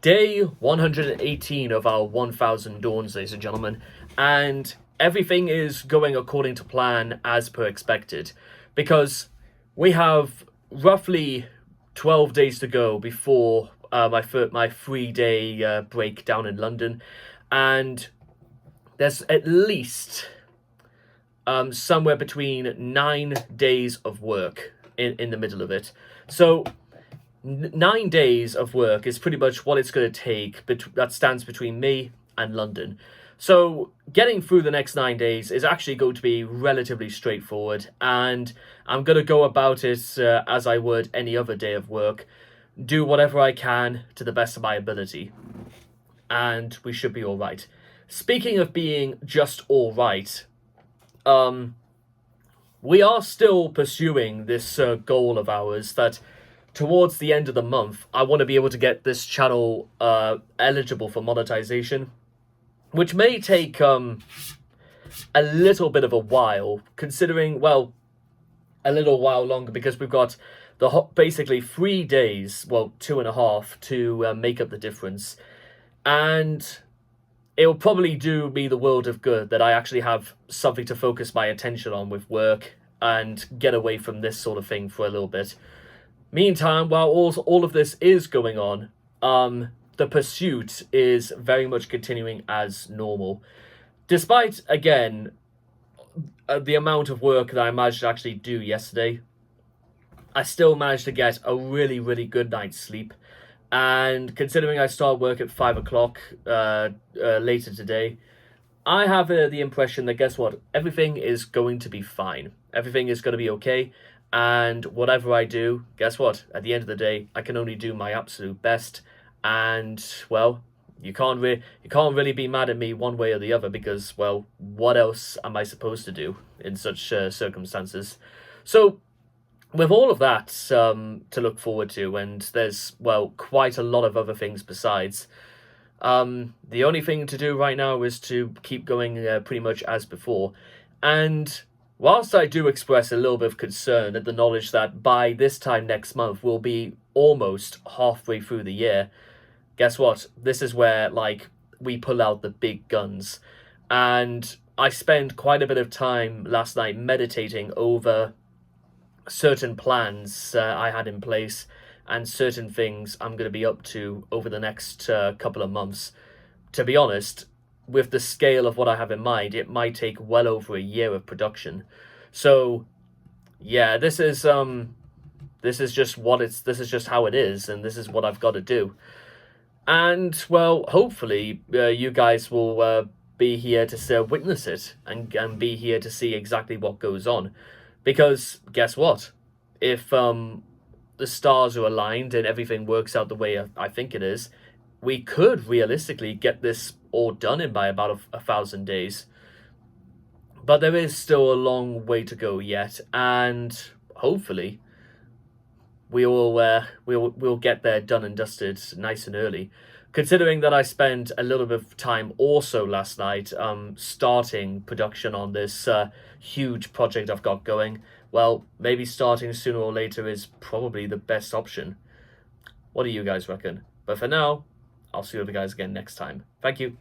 Day 118 of our 1000 Dawns, ladies and gentlemen, and everything is going according to plan as per expected, because we have roughly 12 days to go before my 3-day break down in London, and there's at least somewhere between 9 days of work in the middle of it. So 9 days of work is pretty much what it's going to take that stands between me and London. So getting through the next 9 days is actually going to be relatively straightforward, and I'm going to go about it as I would any other day of work. Do whatever I can to the best of my ability, and we should be all right. Speaking of being just all right, we are still pursuing this goal of ours that towards the end of the month, I want to be able to get this channel eligible for monetization, which may take a little bit of a while, considering, well, a little while longer, because we've got basically 3 days, well, 2.5, to make up the difference. And it will probably do me the world of good that I actually have something to focus my attention on with work and get away from this sort of thing for a little bit. Meantime, while all of this is going on, the pursuit is very much continuing as normal. Despite, again, the amount of work that I managed to actually do yesterday, I still managed to get a really, really good night's sleep. And considering I start work at 5 o'clock later today, I have the impression that, guess what, everything is going to be fine. Everything is going to be okay. And whatever I do, guess what? At the end of the day, I can only do my absolute best. And, well, you can't really be mad at me one way or the other, because, well, what else am I supposed to do in such circumstances? So, with all of that to look forward to, and there's, well, quite a lot of other things besides, the only thing to do right now is to keep going pretty much as before. And whilst I do express a little bit of concern at the knowledge that by this time next month we'll be almost halfway through the year, guess what? This is where, like, we pull out the big guns. And I spent quite a bit of time last night meditating over certain plans I had in place and certain things I'm going to be up to over the next couple of months. To be honest, with the scale of what I have in mind, it might take well over a year of production. So, yeah, this is just how it is, and this is what I've got to do. And, well, hopefully you guys will be here to witness it and be here to see exactly what goes on. Because guess what? If the stars are aligned and everything works out the way I think it is, we could realistically get this all done in by about 1,000 days. But there is still a long way to go yet, and hopefully we'll get there done and dusted nice and early. Considering that I spent a little bit of time also last night starting production on this huge project I've got going, well, maybe starting sooner or later is probably the best option. What do you guys reckon? But for now, I'll see you guys again next time. Thank you.